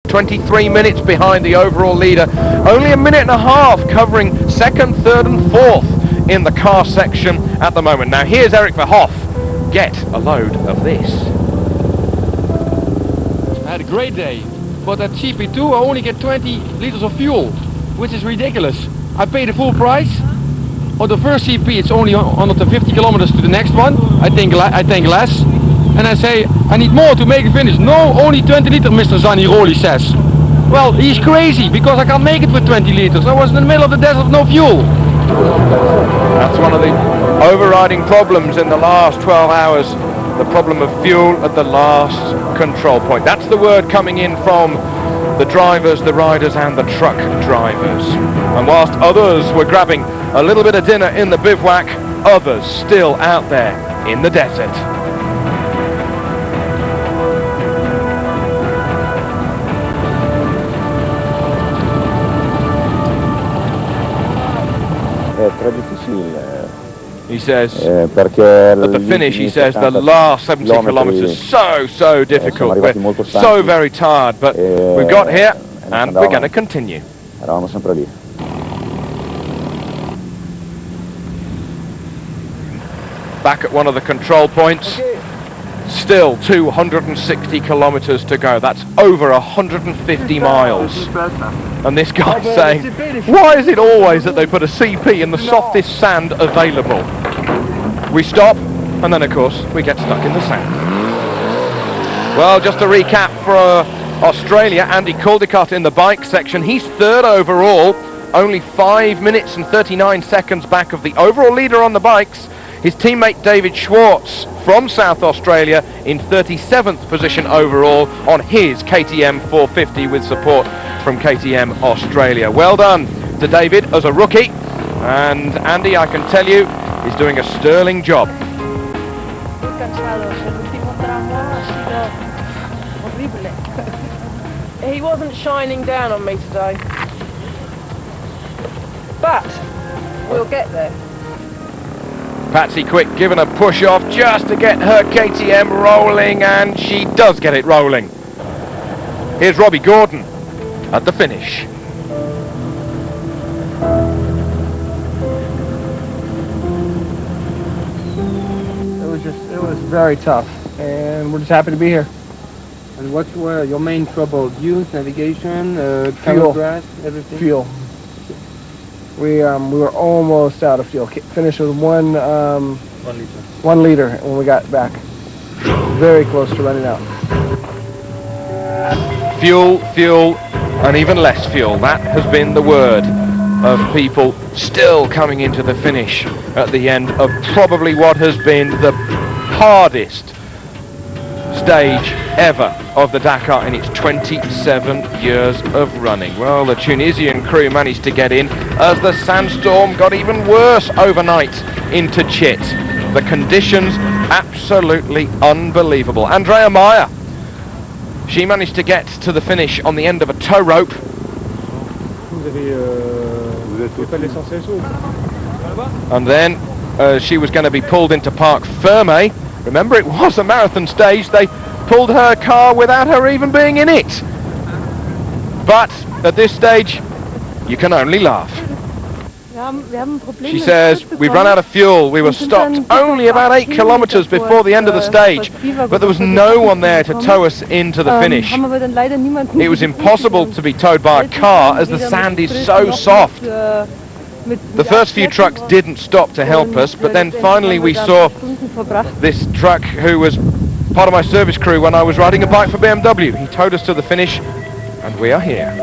23 minutes behind the overall leader. Only a minute and a half covering second, third and fourth in the car section at the moment. Now here's Eric Verhoef. Get a load of this. I had a great day, but at CP2 I only get 20 liters of fuel, which is ridiculous. I pay the full price. On the first CP it's only 150 kilometers to the next one. I think less. And I say, I need more to make a finish. No, only 20 liters, Mr. Zaniroli says. Well, he's crazy, because I can't make it with 20 liters. I was in the middle of the desert with no fuel. That's one of the overriding problems in the last 12 hours. The problem of fuel at the last control point. That's the word coming in from the drivers, the riders and the truck drivers. And whilst others were grabbing a little bit of dinner in the bivouac, others still out there in the desert. He says, at the finish, he says, the last 70 kilometers, so difficult. We're so very tired, but we've got here and we're going to continue. Back at one of the control points, still 260 kilometers to go. That's over 150 miles. And this guy's saying, why is it always that they put a CP in the softest sand available? We stop, and then of course we get stuck in the sand. Well, just to recap for Australia, Andy Caldicott in the bike section. He's third overall, only 5 minutes and 39 seconds back of the overall leader on the bikes. His teammate David Schwartz from South Australia in 37th position overall on his KTM 450 with support from KTM Australia. Well done to David as a rookie, and Andy, I can tell you, is doing a sterling job. He wasn't shining down on me today, but we'll get there. Patsy Quick giving a push off just to get her KTM rolling, and she does get it rolling. Here's Robbie Gordon at the finish. It was very tough, and we're just happy to be here. And what were your main trouble? Dunes, navigation, fuel, grass, everything? Fuel. We were almost out of fuel. Finished with 1 liter when we got back. Very close to running out. Fuel, and even less fuel. That has been the word of people still coming into the finish at the end of probably what has been the hardest stage ever of the Dakar in its 27 years of running. Well, the Tunisian crew managed to get in as the sandstorm got even worse overnight into Chit. The conditions absolutely unbelievable. Andrea Meyer, she managed to get to the finish on the end of a tow rope. And then she was going to be pulled into Parc Fermé. Remember, it was a marathon stage. They pulled her car without her even being in it. But at this stage, you can only laugh. She says, we've run out of fuel. We were stopped only about 8 kilometers before the end of the stage, but there was no one there to tow us into the finish. It was impossible to be towed by a car as the sand is so soft. The first few trucks didn't stop to help us, but then finally we saw this truck who was part of my service crew when I was riding a bike for BMW. He towed us to the finish, and we are here.